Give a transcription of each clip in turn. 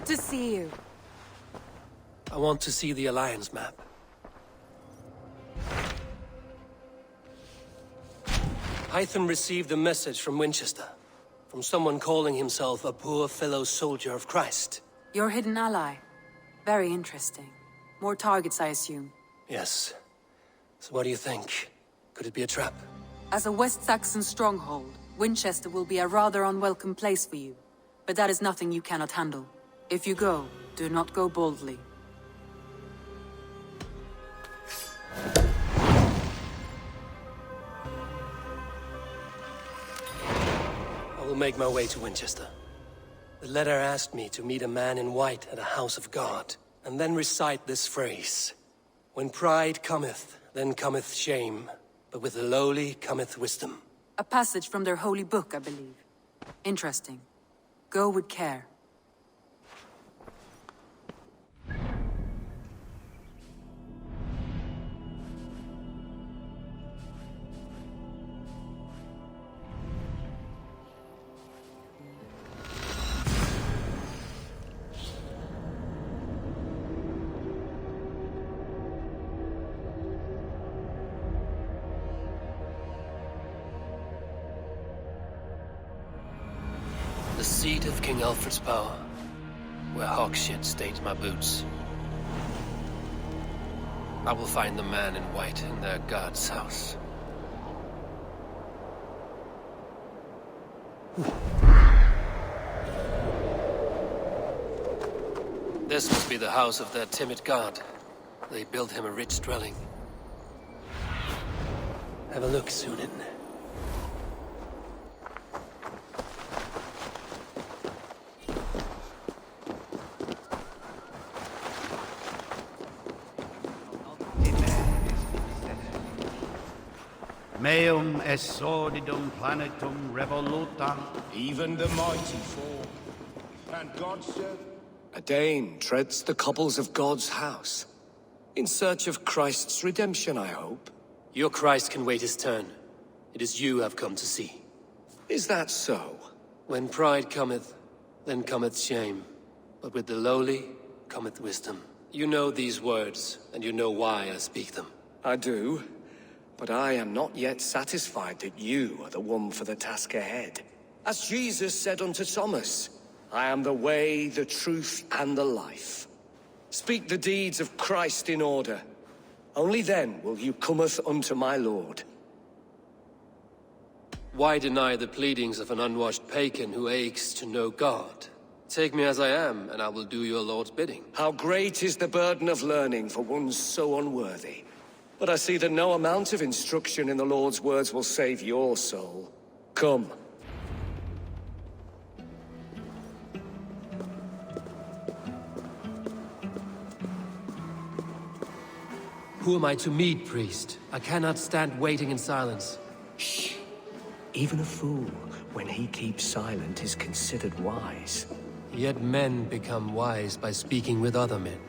to see you. I want to see the Alliance map. Hytham received a message from Winchester. From someone calling himself a poor fellow soldier of Christ. Your hidden ally. Very interesting. More targets, I assume. Yes. So what do you think? Could it be a trap? As a West Saxon stronghold, Winchester will be a rather unwelcome place for you. But that is nothing you cannot handle. If you go, do not go boldly. I will make my way to Winchester. The letter asked me to meet a man in white at a house of God, and then recite this phrase. When pride cometh, then cometh shame, but with the lowly cometh wisdom. A passage from their holy book, I believe. Interesting. Go with care. The seat of King Alfred's power, where hawkshit stains my boots. I will find the man in white in their god's house. This must be the house of their timid god. They built him a rich dwelling. Have a look, Sunan. Meum est sordidum planetum revoluta. Even the mighty fall. And God, sir? A Dane treads the cobbles of God's house. In search of Christ's redemption, I hope. Your Christ can wait his turn. It is you I've come to see. Is that so? When pride cometh, then cometh shame. But with the lowly cometh wisdom. You know these words, and you know why I speak them. I do. But I am not yet satisfied that you are the one for the task ahead. As Jesus said unto Thomas, I am the way, the truth, and the life. Speak the deeds of Christ in order. Only then will you cometh unto my Lord. Why deny the pleadings of an unwashed pagan who aches to know God? Take me as I am, and I will do your Lord's bidding. How great is the burden of learning for one so unworthy. But I see that no amount of instruction in the Lord's words will save your soul. Come. Who am I to meet, priest? I cannot stand waiting in silence. Shh. Even a fool, when he keeps silent, is considered wise. Yet men become wise by speaking with other men.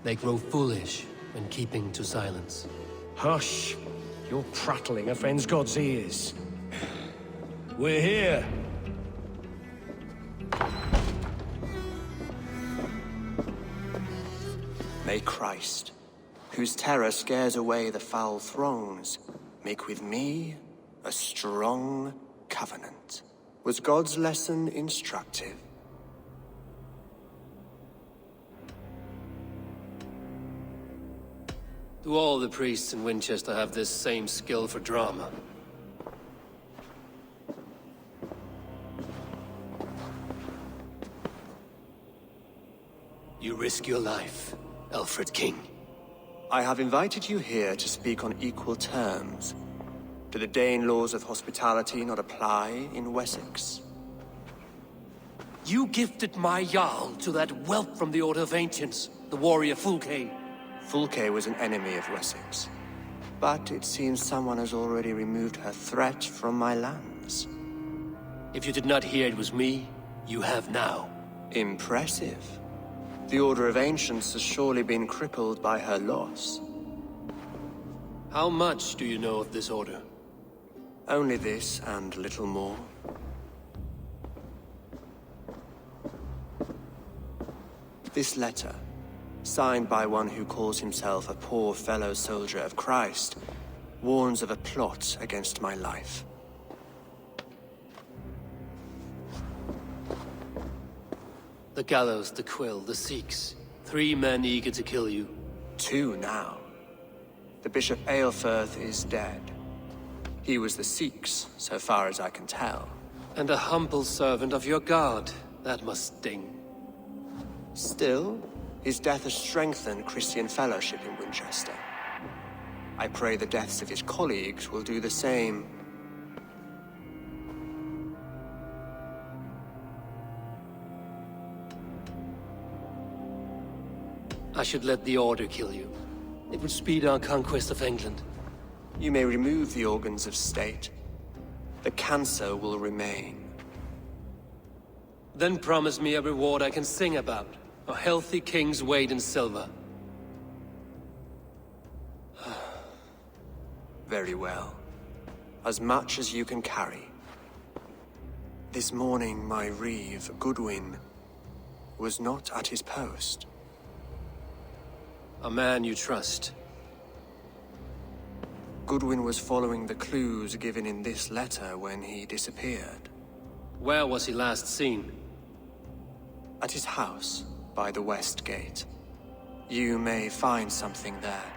They grow foolish when keeping to silence. Hush! Your prattling offends God's ears. We're here! May Christ, whose terror scares away the foul throngs, make with me a strong covenant. Was God's lesson instructive? Do all the priests in Winchester have this same skill for drama? You risk your life, Alfred King. I have invited you here to speak on equal terms. Do the Dane laws of hospitality not apply in Wessex? You gifted my Jarl to that whelp from the Order of Ancients, the warrior Fulke. Fulke was an enemy of Wessex. But it seems someone has already removed her threat from my lands. If you did not hear it was me, you have now. Impressive. The Order of Ancients has surely been crippled by her loss. How much do you know of this order? Only this and little more. This letter, signed by one who calls himself a poor fellow soldier of Christ, warns of a plot against my life. The gallows, the quill, the Sikhs. 3 men eager to kill you. 2 now. The Bishop Aelfirth is dead. He was the Sikhs, so far as I can tell. And a humble servant of your god. That must sting. Still, his death has strengthened Christian fellowship in Winchester. I pray the deaths of his colleagues will do the same. I should let the Order kill you. It would speed our conquest of England. You may remove the organs of state. The cancer will remain. Then promise me a reward I can sing about. A healthy king's weight in silver. Very well. As much as you can carry. This morning, my reeve, Goodwin, was not at his post. A man you trust. Goodwin was following the clues given in this letter when he disappeared. Where was he last seen? At his house, by the west gate. You may find something there.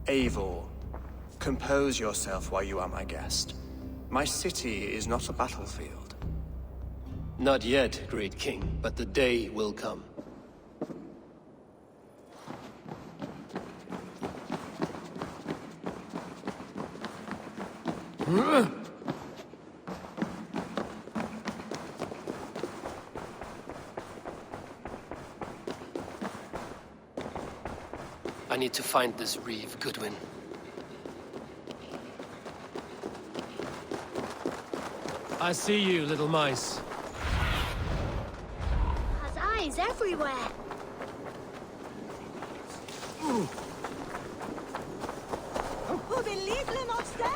Eivor, compose yourself while you are my guest. My city is not a battlefield. Not yet, great king, but the day will come. I need to find this reeve, Goodwin. I see you, little mice. Has eyes everywhere. Oh, the little monster!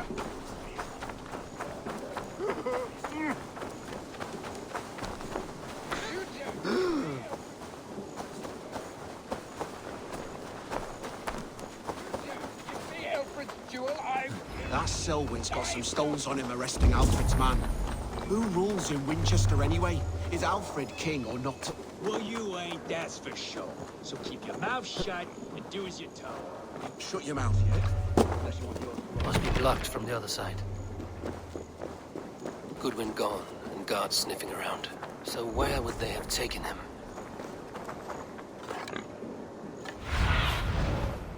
That Selwyn's got some stones on him arresting Alfred's man. Who rules in Winchester anyway? Is Alfred king or not? Well, you ain't, that's for sure. So keep your mouth shut and do as you're told. Shut your mouth, yeah? Unless you want yours. Must be blocked from the other side. Goodwin gone, and guards sniffing around. So where would they have taken him?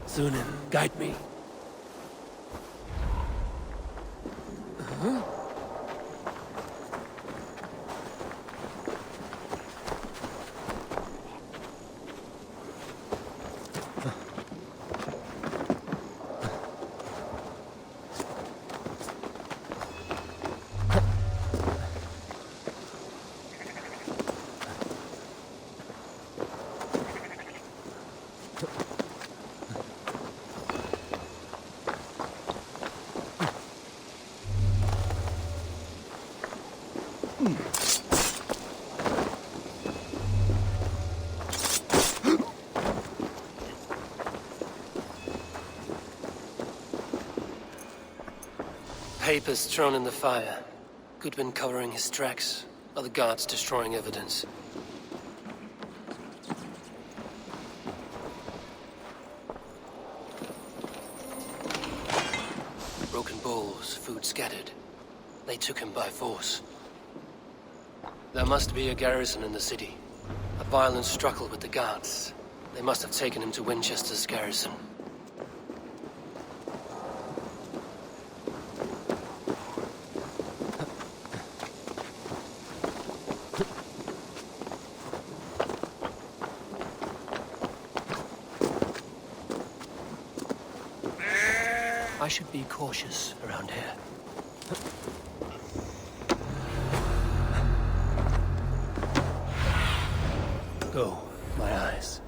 Thunin, guide me. Papers thrown in the fire. Goodwin covering his tracks. Other guards destroying evidence. Broken bowls, food scattered. They took him by force. There must be a garrison in the city. A violent struggle with the guards. They must have taken him to Winchester's garrison. I should be cautious around here. Go, my eyes.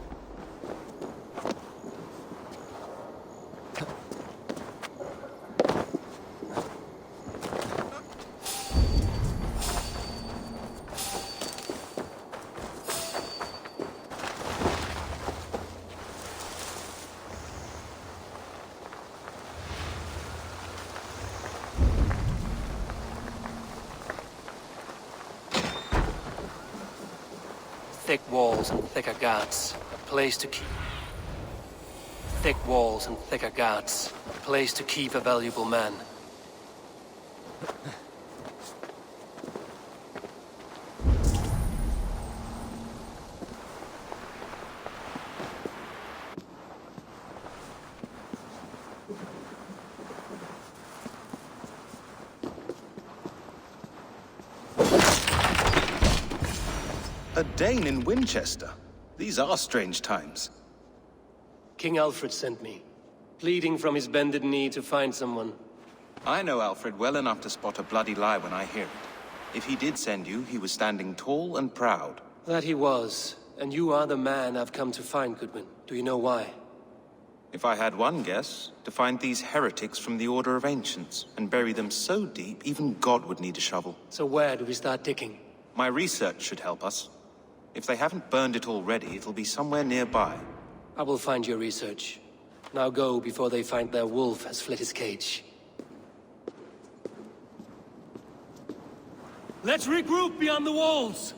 Thick walls and thicker guards. A place to keep. Thick walls and thicker guards. A place to keep a valuable man. A Dane in Winchester? These are strange times. King Alfred sent me, pleading from his bended knee to find someone. I know Alfred well enough to spot a bloody lie when I hear it. If he did send you, he was standing tall and proud. That he was, and you are the man I've come to find, Goodwin. Do you know why? If I had one guess, to find these heretics from the Order of Ancients, and bury them so deep, even God would need a shovel. So where do we start digging? My research should help us. If they haven't burned it already, it'll be somewhere nearby. I will find your research. Now go before they find their wolf has fled his cage. Let's regroup beyond the walls!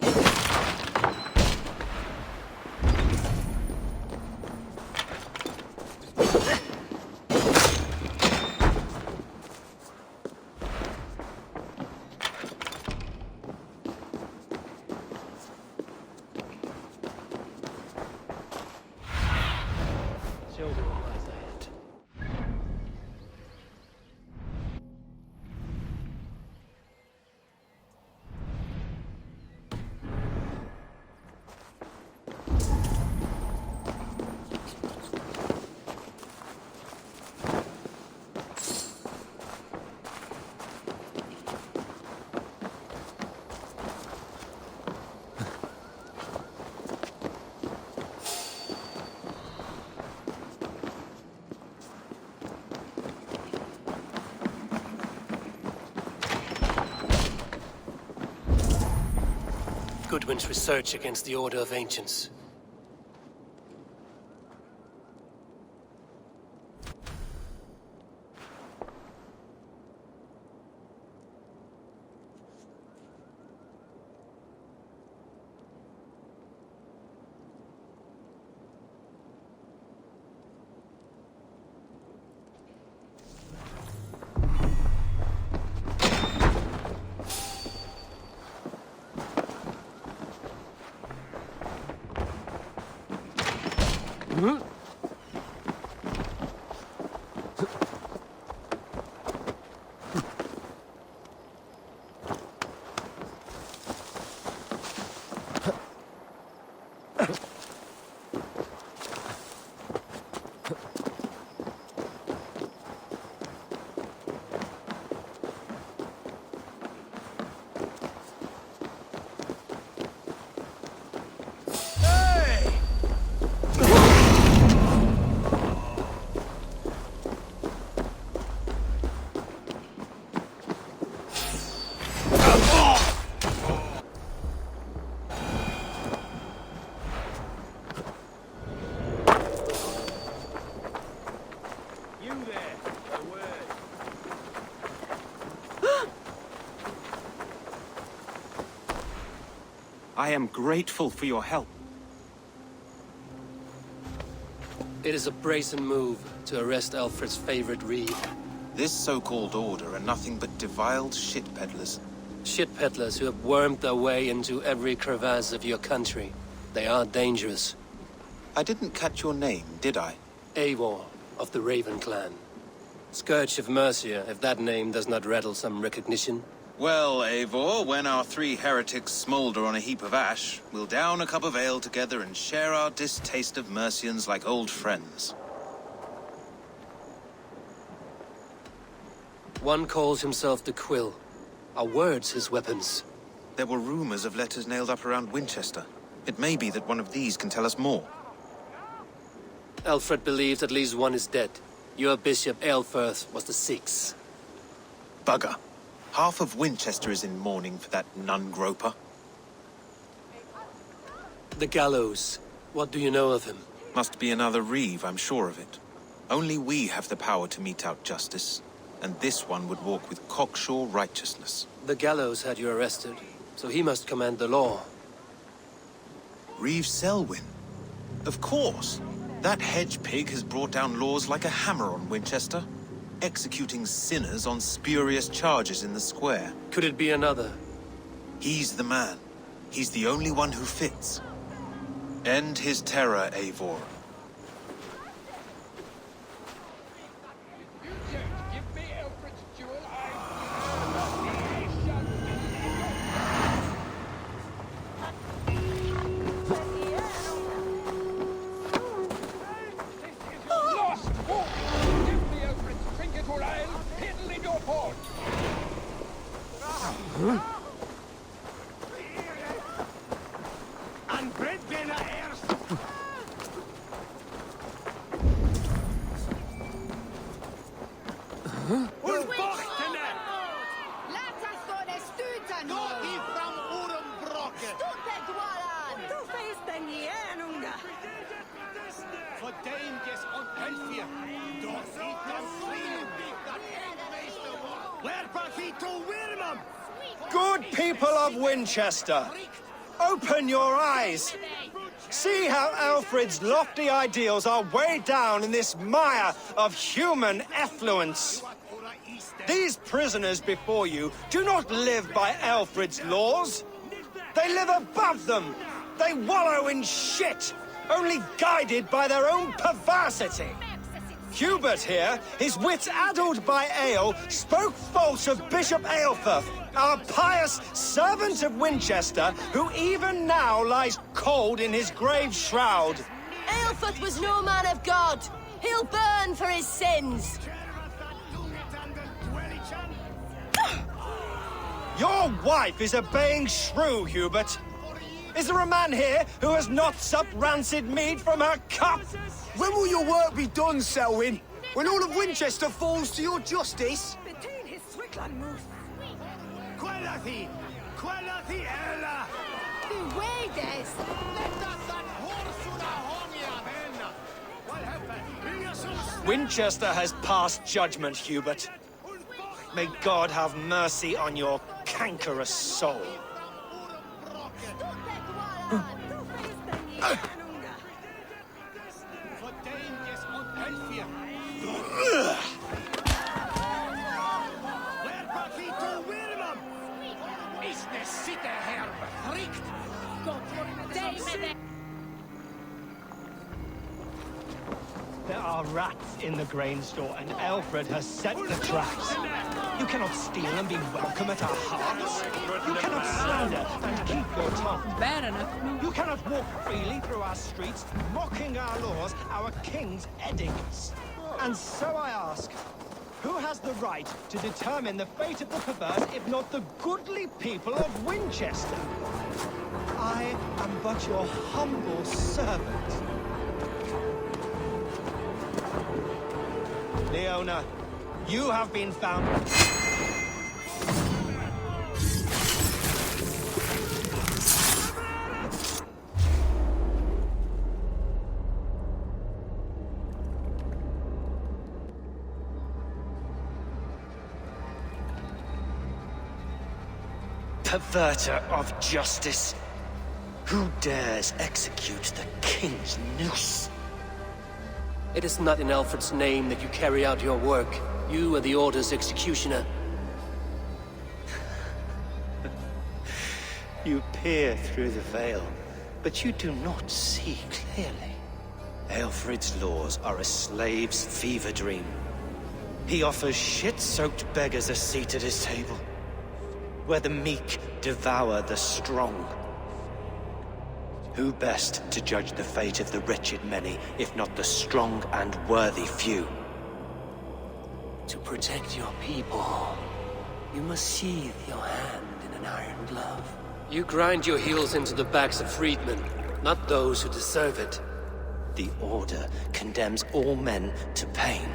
Goodwin's research against the Order of Ancients. I am grateful for your help. It is a brazen move to arrest Alfred's favorite reed. This so-called order are nothing but deviled shit peddlers. Shit peddlers who have wormed their way into every crevasse of your country. They are dangerous. I didn't catch your name, did I? Eivor of the Raven clan. Scourge of Mercia, if that name does not rattle some recognition. Well, Eivor, when our three heretics smolder on a heap of ash, we'll down a cup of ale together and share our distaste of Mercians like old friends. One calls himself the Quill. Are words his weapons? There were rumors of letters nailed up around Winchester. It may be that one of these can tell us more. Alfred believes at least one is dead. Your bishop, Aelfirth, was the sixth. Bugger. Half of Winchester is in mourning for that nun-groper. The gallows. What do you know of him? Must be another Reeve, I'm sure of it. Only we have the power to mete out justice, and this one would walk with cocksure righteousness. The gallows had you arrested, so he must command the law. Reeve Selwyn. Of course. That hedge pig has brought down laws like a hammer on Winchester, executing sinners on spurious charges in the square. Could it be another? He's the man. He's the only one who fits. End his terror, Eivor. Give me Alfred's jewel, Lost! Give me Alfred's trinket or I'll piddle in your paws! And bread bena erst. Und Bochtene! Laat us go de stuuten! Dort die from Urenbrocken! Stupid Du feest den Jänunga! Verdeemjes und Elfje! Dort sieht das Frieden, dat Endmeester wordt! Where Paquito Wilmam? Good people of Winchester, open your eyes. See how Alfred's lofty ideals are weighed down in this mire of human effluence. These prisoners before you do not live by Alfred's laws. They live above them. They wallow in shit, only guided by their own perversity. Hubert here, his wits addled by ale, spoke false of Bishop Aelfirth, our pious servant of Winchester, who even now lies cold in his grave shroud. Aelfirth was no man of God! He'll burn for his sins! Your wife is obeying shrew, Hubert. Is there a man here who has not supped rancid mead from her cup? When will your work be done, Selwyn? When all of Winchester falls to your justice? Between his Swickland moose! Quelathi! Quelathi Ella! Du wades! Winchester has passed judgment, Hubert. May God have mercy on your cankerous soul. There are rats in the grain store, and Alfred has set the traps. You cannot steal and be welcome at our hearts. You cannot slander and keep your tongue. Bad enough. You cannot walk freely through our streets, mocking our laws, our king's edicts. And so I ask, who has the right to determine the fate of the perverse, if not the goodly people of Winchester? I am but your humble servant. Leona, you have been found... Perverter of justice. Who dares execute the king's noose? It is not in Alfred's name that you carry out your work. You are the Order's executioner. You peer through the veil, but you do not see clearly. Aelfred's laws are a slave's fever dream. He offers shit-soaked beggars a seat at his table, where the meek devour the strong. Who best to judge the fate of the wretched many, if not the strong and worthy few? To protect your people, you must sheathe your hand in an iron glove. You grind your heels into the backs of freedmen, not those who deserve it. The Order condemns all men to pain.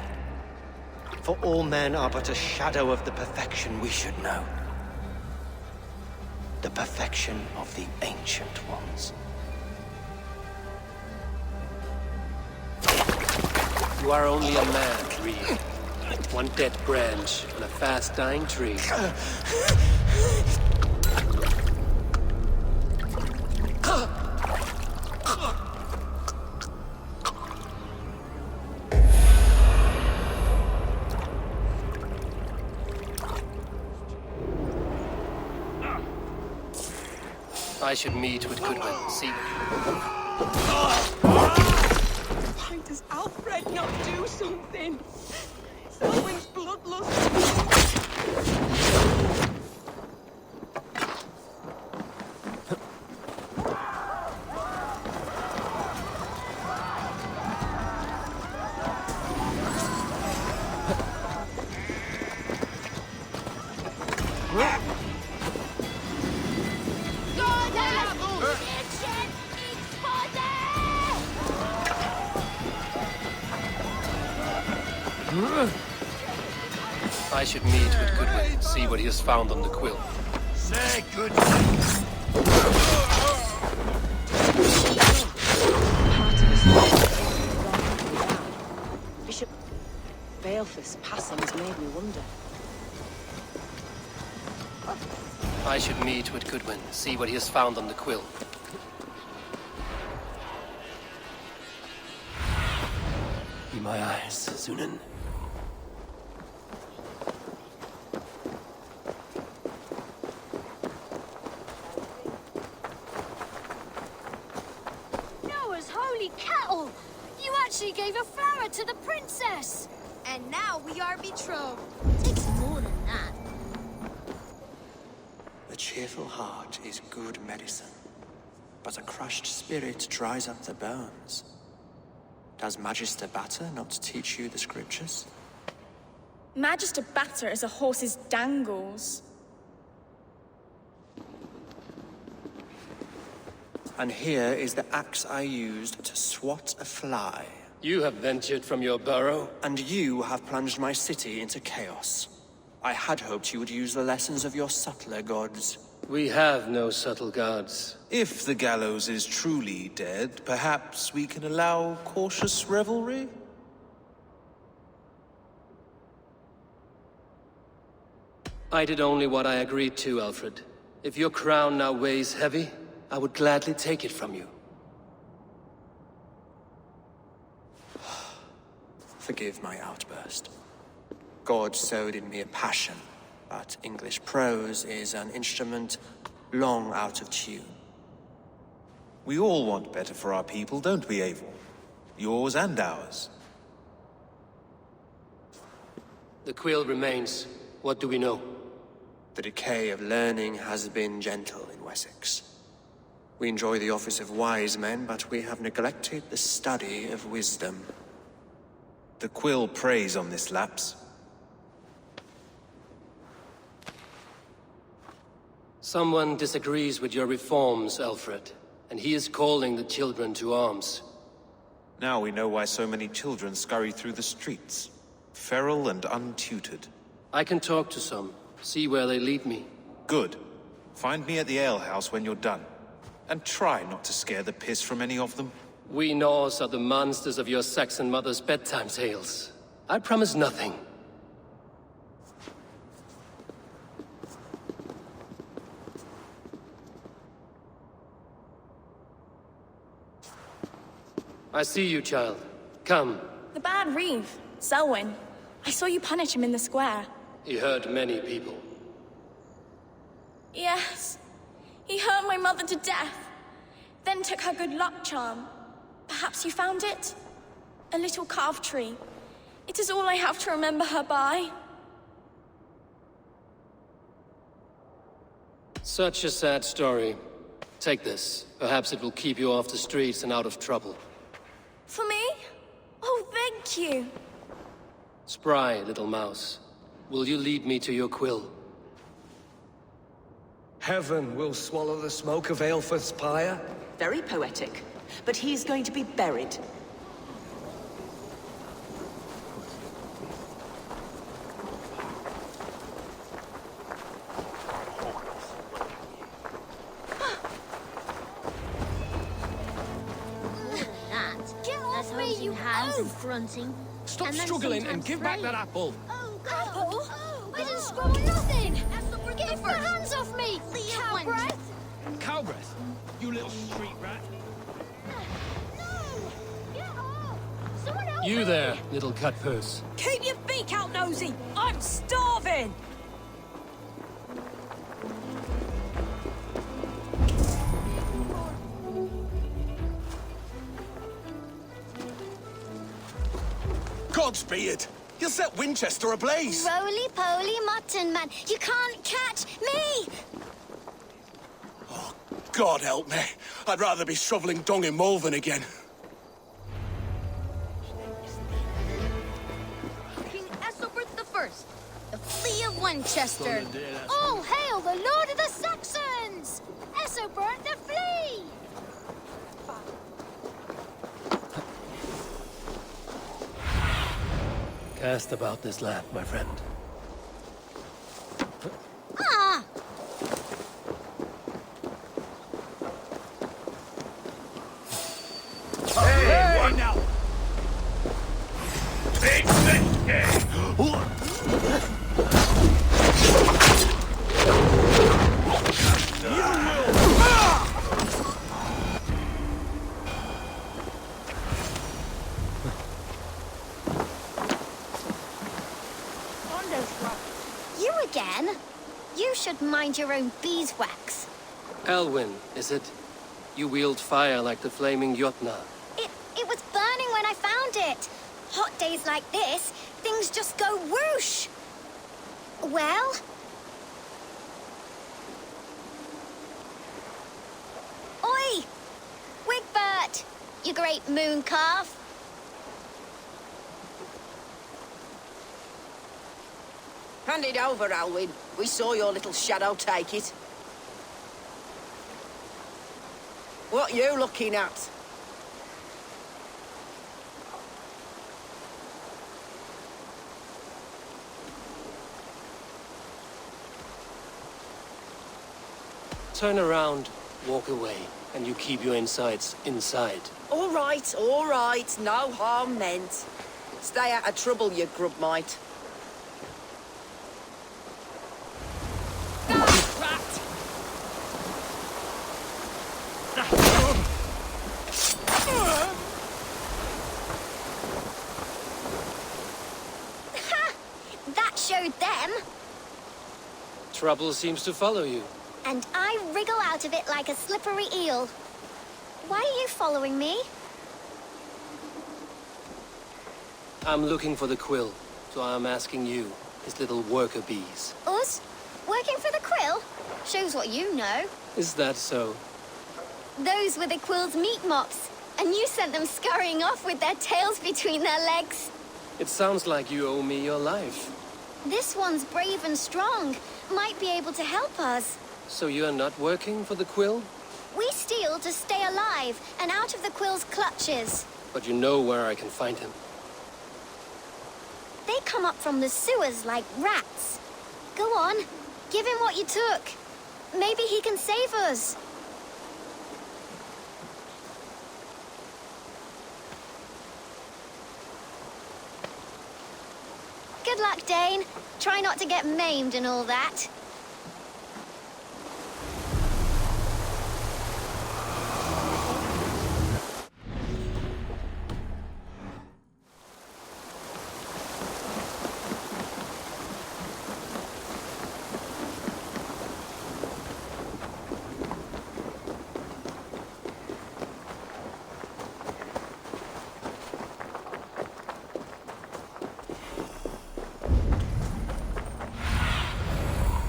For all men are but a shadow of the perfection we should know. The perfection of the Ancient Ones. You are only a man, Reeve. One dead branch on a fast-dying tree. I should meet with Goodwin, see... Why does Alfred not do something? Selwyn's bloodlust. I should meet with Goodwin, see what he has found on the quill. Say good. Bishop Baleful's passing has made me wonder. I should meet with Goodwin, see what he has found on the quill. Be my eyes, Zunin. Noah's holy cattle! You actually gave a flower to the princess! And now we are betrothed. It takes more than that. A cheerful heart is good medicine, but a crushed spirit dries up the bones. Does Magister Batter not teach you the scriptures? Magister Batter is a horse's dangles. And here is the axe I used to swat a fly. You have ventured from your burrow? And you have plunged my city into chaos. I had hoped you would use the lessons of your subtler gods. We have no subtle gods. If the gallows is truly dead, perhaps we can allow cautious revelry? I did only what I agreed to, Alfred. If your crown now weighs heavy, I would gladly take it from you. Forgive my outburst. God sowed in me a passion, but English prose is an instrument long out of tune. We all want better for our people, don't we, Eivor? Yours and ours. The quill remains. What do we know? The decay of learning has been gentle in Wessex. We enjoy the office of wise men, but we have neglected the study of wisdom. The quill preys on this lapse. Someone disagrees with your reforms, Alfred, and he is calling the children to arms. Now we know why so many children scurry through the streets, feral and untutored. I can talk to some, see where they lead me. Good. Find me at the alehouse when you're done. And try not to scare the piss from any of them. We Norse are the monsters of your Saxon mother's bedtime tales. I promise nothing. I see you, child. Come. The bad Reeve, Selwyn. I saw you punish him in the square. He hurt many people. Yes. He hurt my mother to death. Then took her good luck charm. Perhaps you found it? A little carved tree. It is all I have to remember her by. Such a sad story. Take this. Perhaps it will keep you off the streets and out of trouble. For me? Oh, thank you. Spry, little mouse. Will you lead me to your quill? Heaven will swallow the smoke of Aelfrith's pyre. Very poetic. But he's going to be buried. That's holding hands and fronting. Stop and then struggling and sometimes give back praying. that apple. Apple? I didn't scribble nothing! Get your hands off me! Cow breath! Cow breath? You little street rat. No! Get off! Someone help You me! there, little cutpurse. Keep your beak out, Nosy! I'm starving! dog's beard. He'll set Winchester ablaze. Roly-poly mutton man, you can't catch me! God help me. I'd rather be shoveling dung in Malvern again. King Ethelbert the First, the Flea of Winchester. All hail the Lord of the Saxons! Ethelbert the Flea! Cast about this land, my friend. Ah! Hey, what? now! Take this! You again? You should mind your own beeswax. Elwyn, is it? You wield fire like the flaming Jotna. It was burning when I found it. Hot days like this, things just go whoosh. Well? Oi! Wigbert! You great moon calf. Hand it over, Alwyn. We saw your little shadow take it. What you looking at? Turn around, walk away, and you keep your insides inside. All right. No harm meant. Stay out of trouble, you grub mite. That showed them. Trouble seems to follow you. And I wriggle out of it like a slippery eel. Why are you following me? I'm looking for the quill, so I'm asking you, his little worker bees. Us? Working for the quill? Shows what you know. Is that so? Those were the quill's meat mops, and you sent them scurrying off with their tails between their legs. It sounds like you owe me your life. This one's brave and strong. Might be able to help us. So you're not working for the quill? We steal to stay alive and out of the quill's clutches. But you know where I can find him. They come up from the sewers like rats. Go on, give him what you took. Maybe he can save us. Good luck, Dane. Try not to get maimed and all that.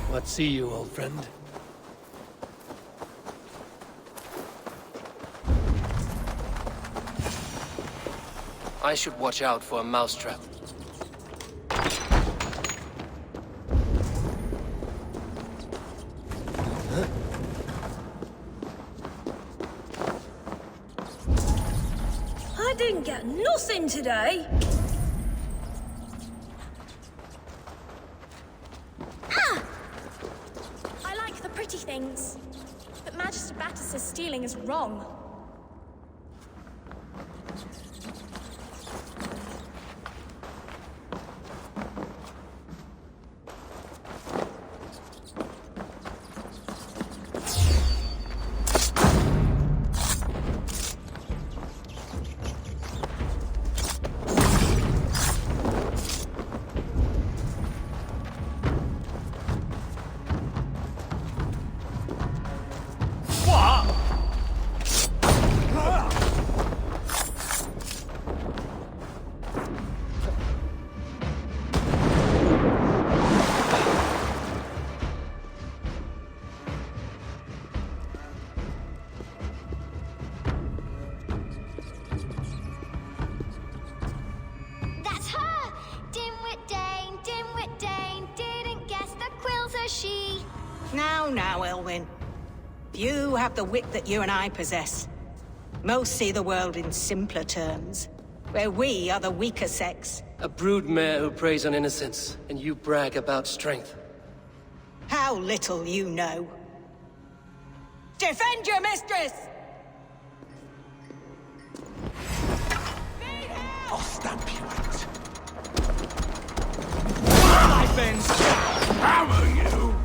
What see you, old friend? I should watch out for a mousetrap. I didn't get nothing today. I like the pretty things, but Magister Batter says stealing is wrong. Now, Elwyn. You have the wit that you and I possess. Most see the world in simpler terms, where we are the weaker sex. A broodmare who preys on innocence, and you brag about strength. How little you know. Defend your mistress! I'll stamp you out. Life ends. Hammer you!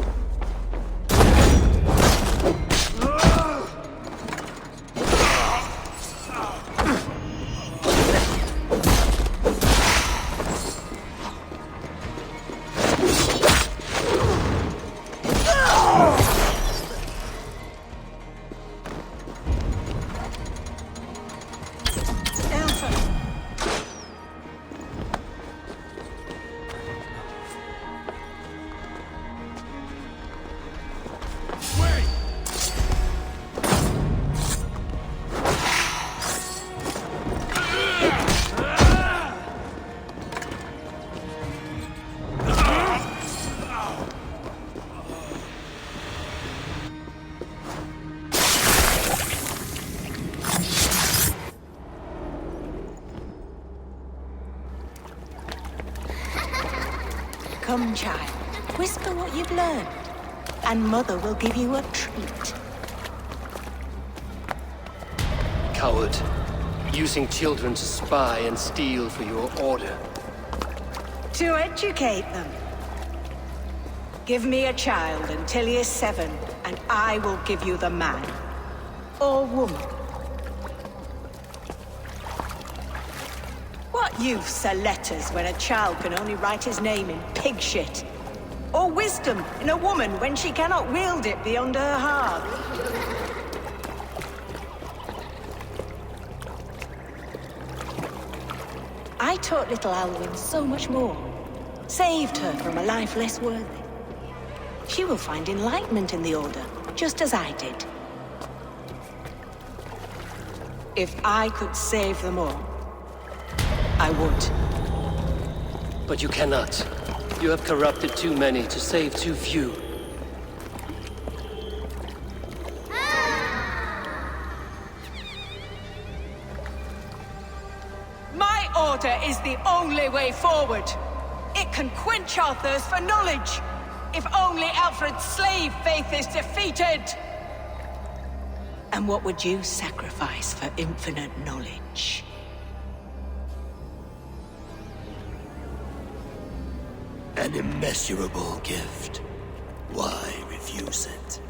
Come, child. Whisper what you've learned, and Mother will give you a treat. Coward. Using children to spy and steal for your order. To educate them. Give me a child until he is 7, and I will give you the man. Or woman. What use are letters when a child can only write his name in pig shit? Or wisdom in a woman when she cannot wield it beyond her heart? I taught little Alwyn so much more. Saved her from a life less worthy. She will find enlightenment in the Order, just as I did. If I could save them all, I would. But you cannot. You have corrupted too many to save too few. My order is the only way forward. It can quench our thirst for knowledge. If only Alfred's slave faith is defeated. And what would you sacrifice for infinite knowledge? An immeasurable gift. Why refuse it?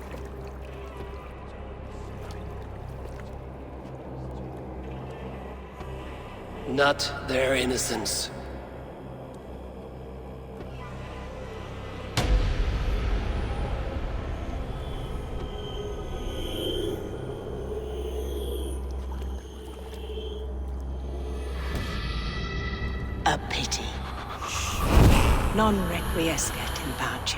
Not their innocence. A pity. Non requiescat in pace.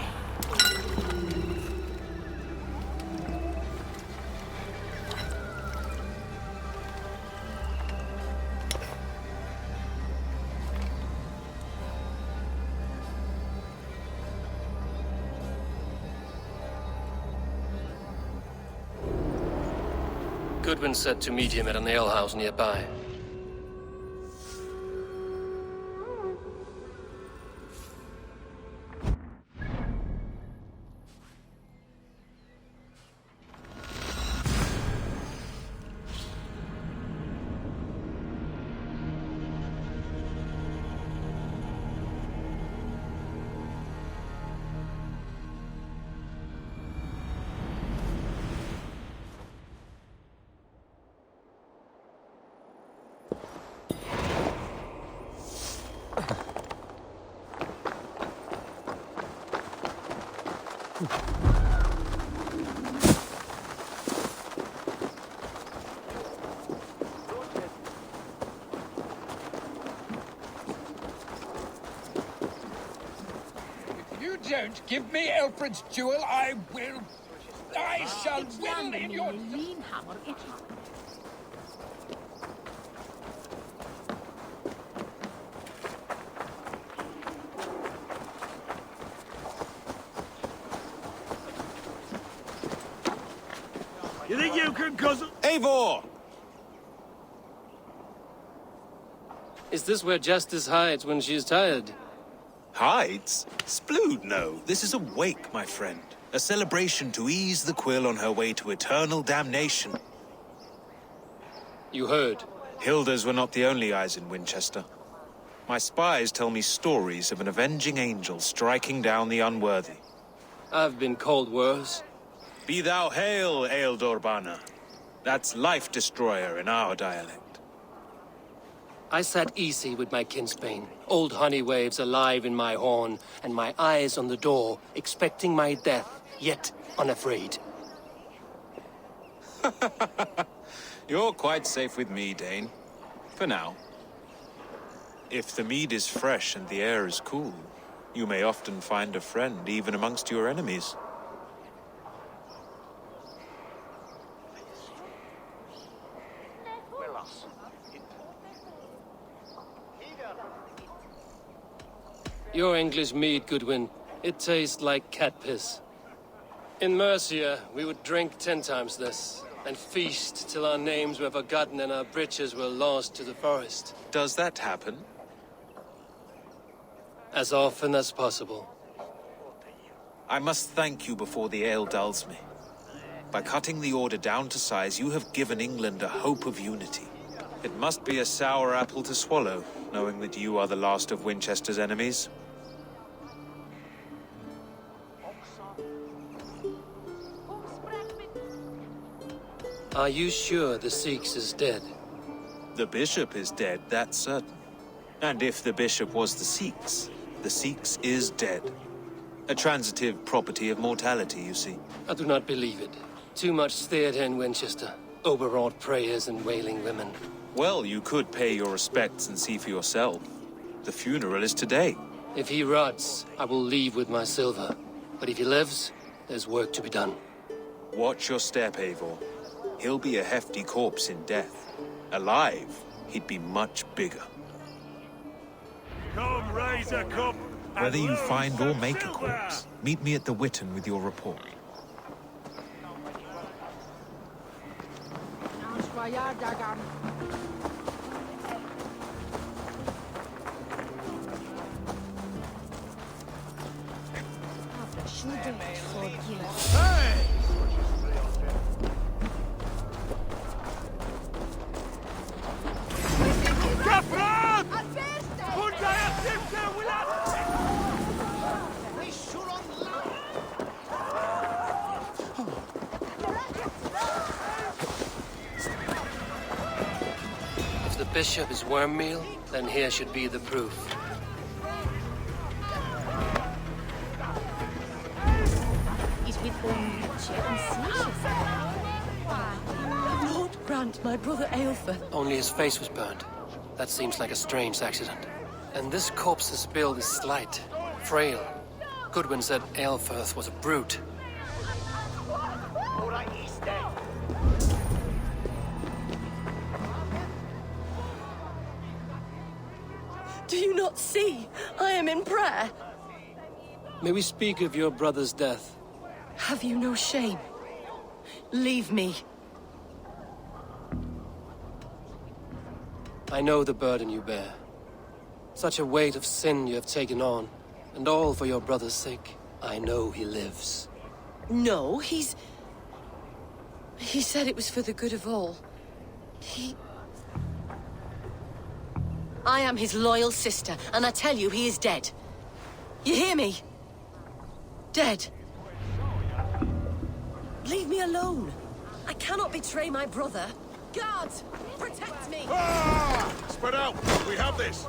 Goodwin said to meet him at an alehouse nearby. Don't give me Alfred's jewel, I shall whittle in your... You think you can guzzle? Eivor! Is this where Justice hides when she's tired? Hides? Splood, no. This is a wake, my friend. A celebration to ease the quill on her way to eternal damnation. You heard. Hilda's were not the only eyes in Winchester. My spies tell me stories of an avenging angel striking down the unworthy. I've been called worse. Be thou hail, Ealdor Bana. That's Life Destroyer in our dialect. I sat easy with my kinsbane, old honey waves alive in my horn, and my eyes on the door, expecting my death, yet unafraid. You're quite safe with me, Dane. For now. If the mead is fresh and the air is cool, you may often find a friend even amongst your enemies. Your English mead, Goodwin. It tastes like cat piss. In Mercia, we would drink 10 times this, and feast till our names were forgotten and our britches were lost to the forest. Does that happen? As often as possible. I must thank you before the ale dulls me. By cutting the order down to size, you have given England a hope of unity. It must be a sour apple to swallow, knowing that you are the last of Winchester's enemies. Are you sure the Sikhs is dead? The bishop is dead, that's certain. And if the bishop was the Sikhs is dead. A transitive property of mortality, you see. I do not believe it. Too much theatre in Winchester. Overwrought prayers and wailing women. Well, you could pay your respects and see for yourself. The funeral is today. If he rots, I will leave with my silver. But if he lives, there's work to be done. Watch your step, Eivor. He'll be a hefty corpse in death. Alive, he'd be much bigger. Come, raise a cup. Whether you find or make a corpse, meet me at the Witten with your report. Hey! Kaplan! Hundaya Simse Wilat! If the bishop is worm meal, then here should be the proof. Lord grant my brother Aelfir. Only his face was burned. That seems like a strange accident. And this corpse's build is slight, frail. Goodwin said Aelfirth was a brute. Do you not see? I am in prayer. May we speak of your brother's death? Have you no shame? Leave me. I know the burden you bear. Such a weight of sin you have taken on, and all for your brother's sake. I know he lives. No, He said it was for the good of all. I am his loyal sister, and I tell you he is dead. You hear me? Dead. Leave me alone. I cannot betray my brother. Guards, protect me! Ah! Spread out! We have this!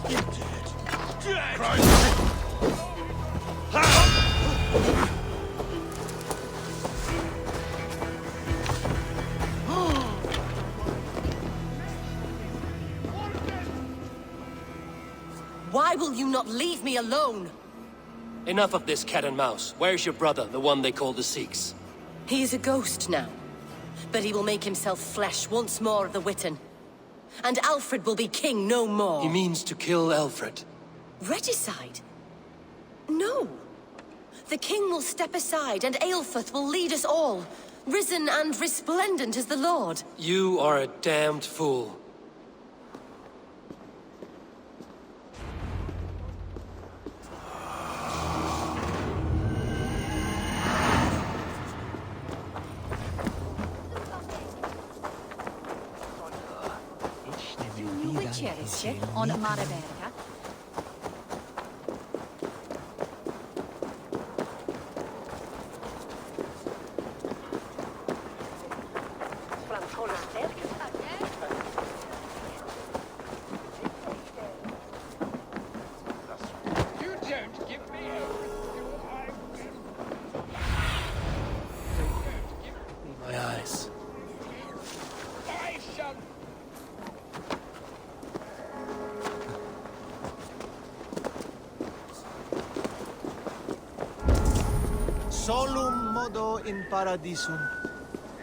You dead! Christ! Why will you not leave me alone? Enough of this cat and mouse. Where's your brother, the one they call the Sikhs? He is a ghost now. But he will make himself flesh once more of the Witten. And Alfred will be king no more. He means to kill Alfred. Regicide? No. the king will step aside and Aelfrith will lead us all, risen and resplendent as the Lord. You are a damned fool. On Maraberga. You don't give me My eyes. I shall. Solum modo in paradisum.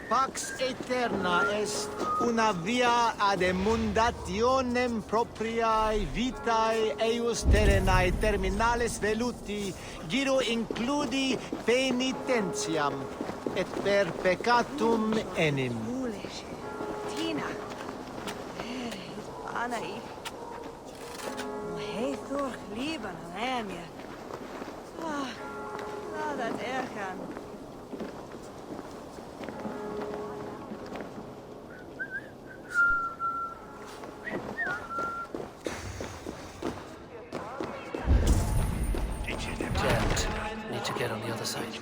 Pax aeterna est una via ad emundationem propriae vitae eius terrenae terminales veluti, giro includi penitentiam, et per peccatum enim. Tina. Anai. Heithor liban amia. Dat ergaan. Jammed. Need to get on the other side.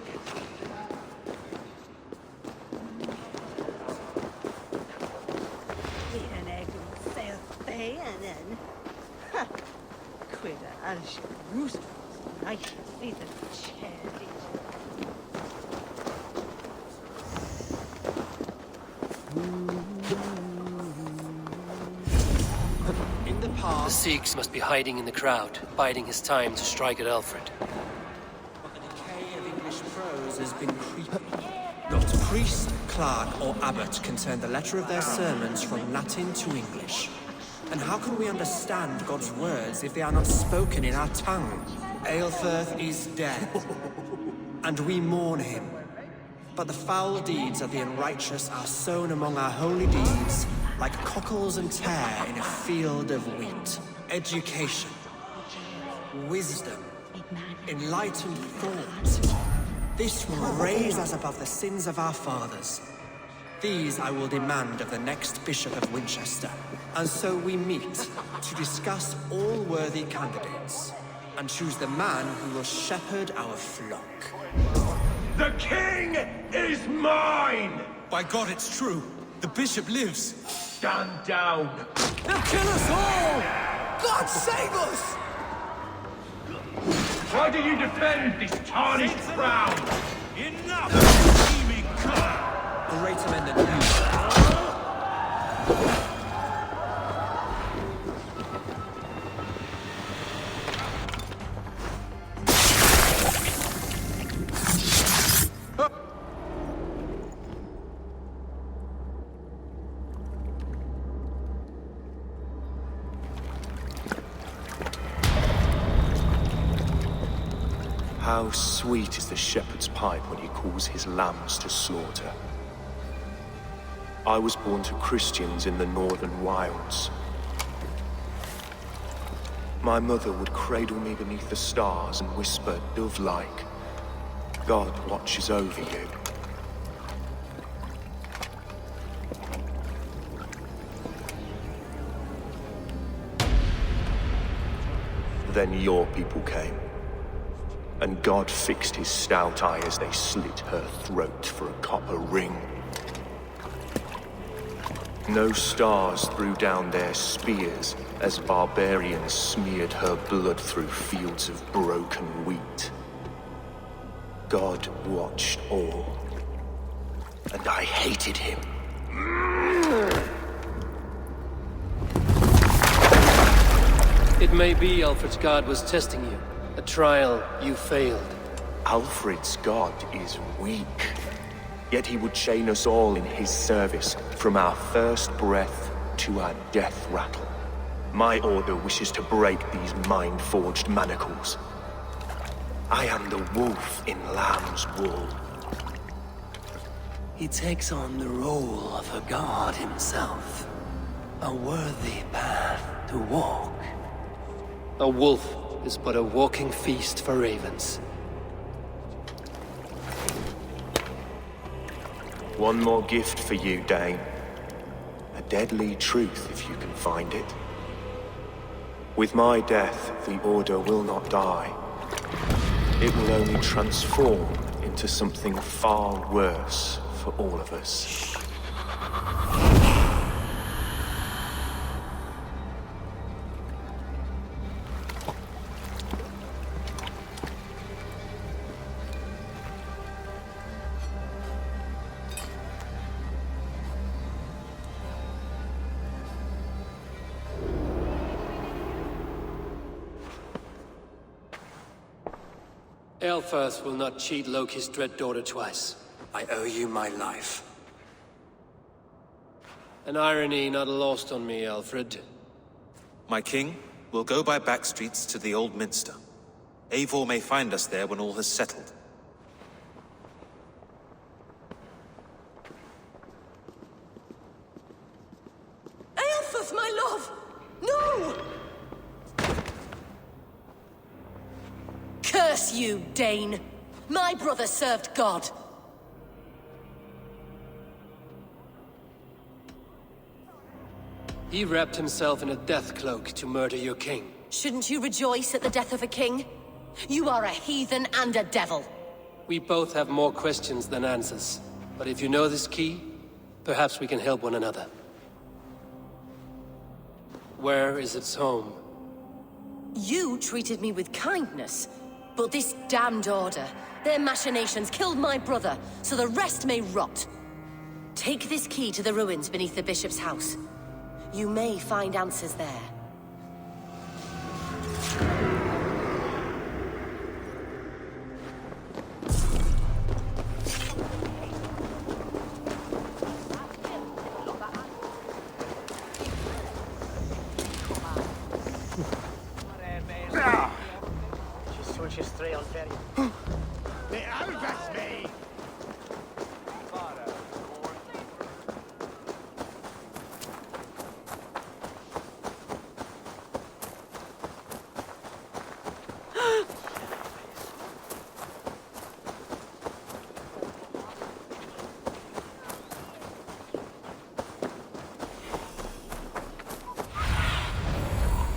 The Sikhs must be hiding in the crowd, biding his time to strike at Alfred. But the decay of English prose has been creeping. Not priest, clerk, or abbot can turn the letter of their sermons from Latin to English. And how can we understand God's words if they are not spoken in our tongue? Aelfrith is dead, and we mourn him. But the foul deeds of the unrighteous are sown among our holy deeds, like cockles and tare in a field of wheat. Education, wisdom, enlightened thought. This will raise us above the sins of our fathers. These I will demand of the next Bishop of Winchester. And so we meet to discuss all worthy candidates and choose the man who will shepherd our flock. The king is mine! By God, it's true. The bishop lives. Stand down! They'll kill us all! God save us! Why do you defend this tarnished crown? Enough! Scheming cur! Greater men than you. How sweet is the shepherd's pipe when he calls his lambs to slaughter. I was born to Christians in the northern wilds. My mother would cradle me beneath the stars and whisper, dove-like, God watches over you. Then your people came. And God fixed his stout eye as they slit her throat for a copper ring. No stars threw down their spears as barbarians smeared her blood through fields of broken wheat. God watched all, and I hated him. It may be Alfred's god was testing you. A trial you failed. Alfred's god is weak. Yet he would chain us all in his service, from our first breath to our death rattle. My order wishes to break these mind-forged manacles. I am the wolf in lamb's wool. He takes on the role of a god himself. A worthy path to walk. A wolf is but a walking feast for ravens. One more gift for you, Dane. A deadly truth, if you can find it. With my death, the Order will not die. It will only transform into something far worse for all of us. Aelfirth will not cheat Loki's dread daughter twice. I owe you my life. An irony not lost on me, Alfred. My king, we'll go by back streets to the Old Minster. Eivor may find us there when all has settled. Aelfirth, my love! No! Curse you, Dane! My brother served God. He wrapped himself in a death cloak to murder your king. Shouldn't you rejoice at the death of a king? You are a heathen and a devil. We both have more questions than answers. But if you know this key, perhaps we can help one another. Where is its home? You treated me with kindness, but this damned Order, their machinations killed my brother, so the rest may rot. Take this key to the ruins beneath the bishop's house. You may find answers there.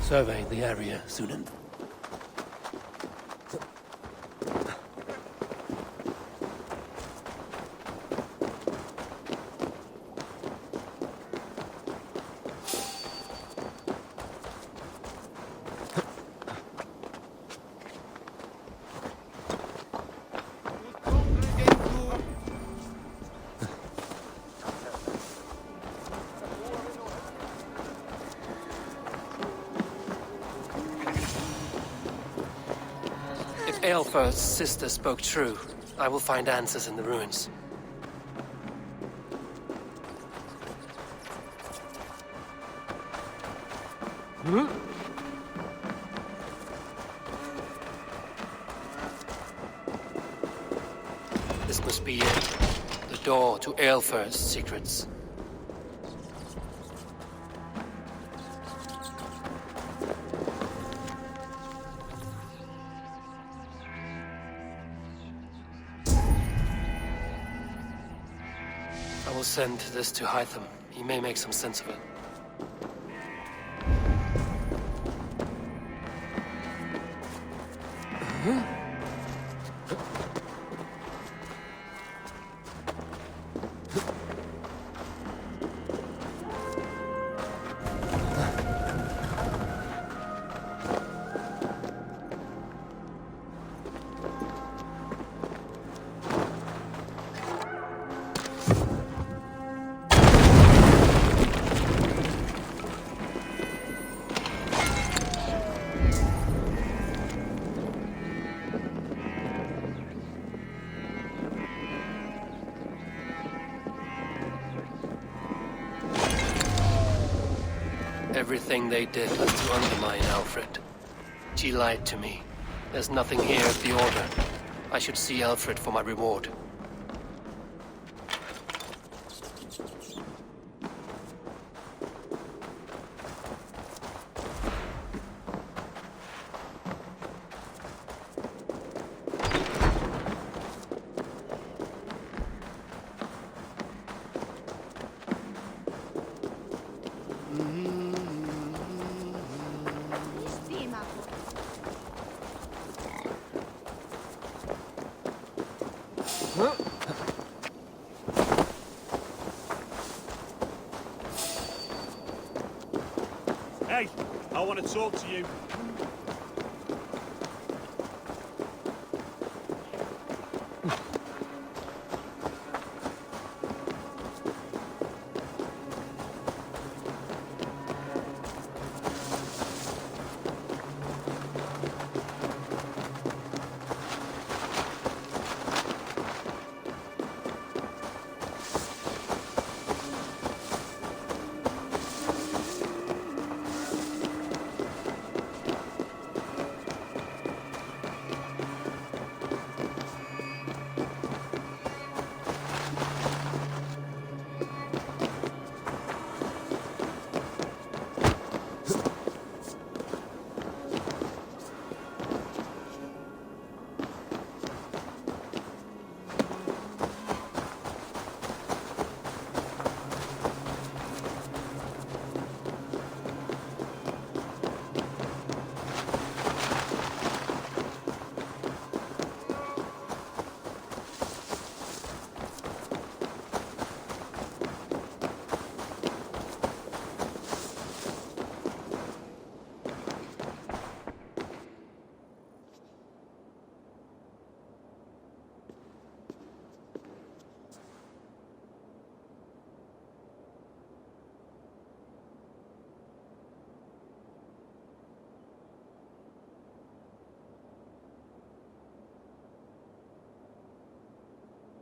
Survey the area, Sunan. Aelfirth's sister spoke true. I will find answers in the ruins. This must be it. The door to Aelfirth's secrets. I will send this to Hytham. He may make some sense of it. Everything they did was to undermine Alfred. She lied to me. There's nothing here of the Order. I should see Alfred for my reward. Hey, I want to talk to you.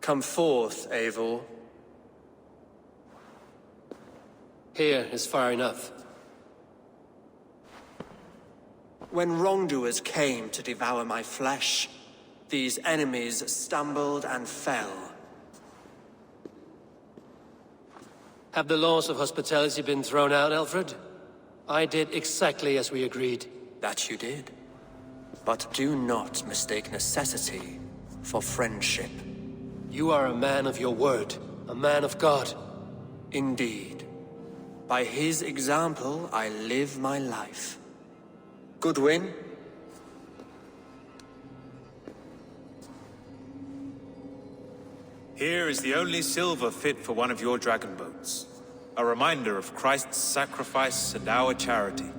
Come forth, Eivor. Here is far enough. When wrongdoers came to devour my flesh, these enemies stumbled and fell. Have the laws of hospitality been thrown out, Alfred? I did exactly as we agreed. That you did. But do not mistake necessity for friendship. You are a man of your word, a man of God. Indeed. By his example, I live my life. Goodwin? Here is the only silver fit for one of your dragon boats. A reminder of Christ's sacrifice and our charity.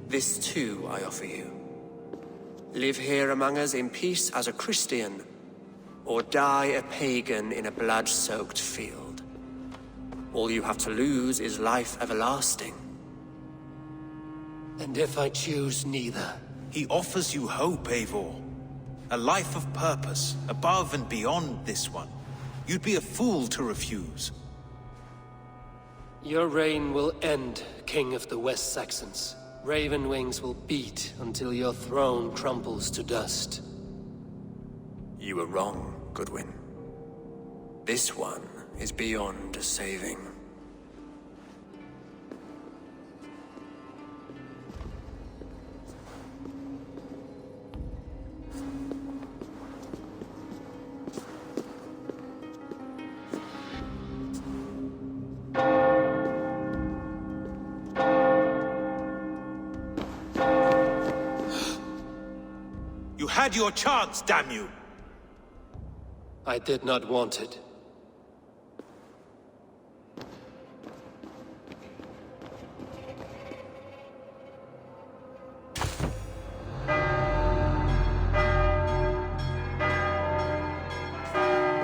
This too I offer you. Live here among us in peace as a Christian, or die a pagan in a blood-soaked field. All you have to lose is life everlasting. And if I choose neither? He offers you hope, Eivor. A life of purpose, above and beyond this one. You'd be a fool to refuse. Your reign will end, King of the West Saxons. Raven wings will beat until your throne crumbles to dust. You were wrong, Goodwin. This one is beyond saving. You had your chance, damn you! I did not want it.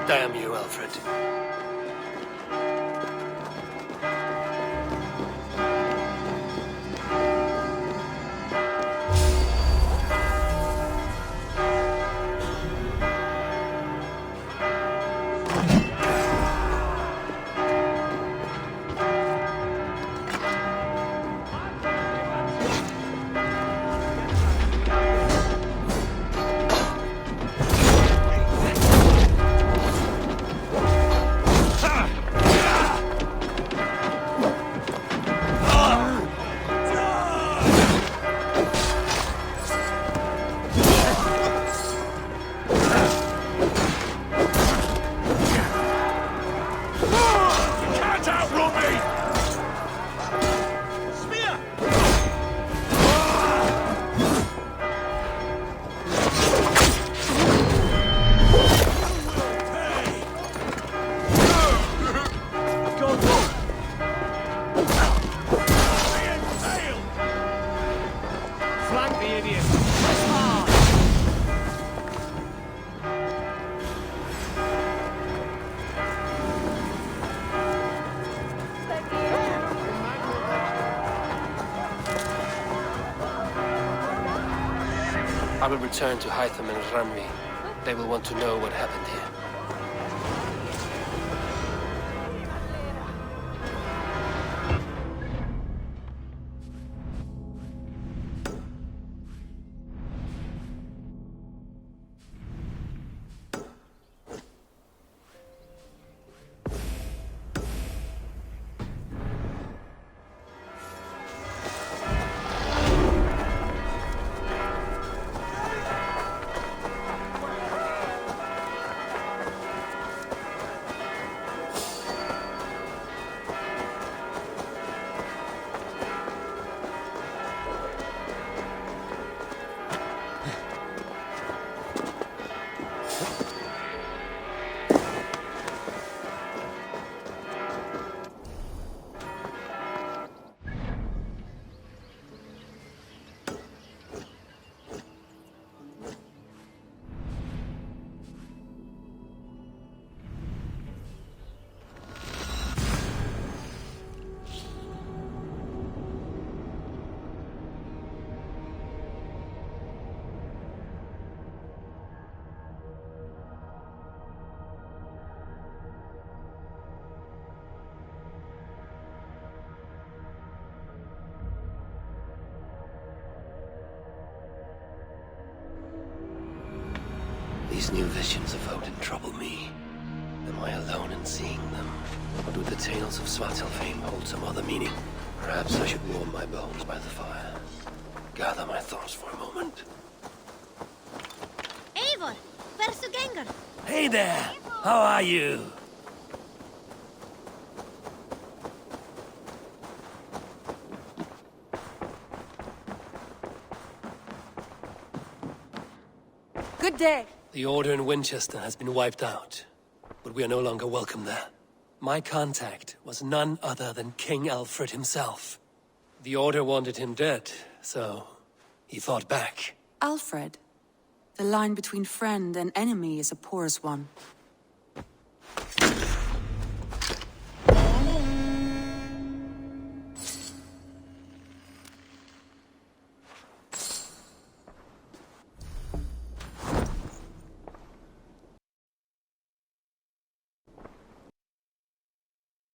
Damn you, Alfred. I will return to Hytham and Ranvi. They will want to know what happened here. These new visions of Odin trouble me. Am I alone in seeing them? Or do the tales of Svartalfheim hold some other meaning? Perhaps I should warm my bones by the fire. Gather my thoughts for a moment. Eivor! Versu Gengar! Hey there! How are you? Good day. The Order in Winchester has been wiped out, but we are no longer welcome there. My contact was none other than King Alfred himself. The Order wanted him dead, so he fought back. Alfred? The line between friend and enemy is a porous one.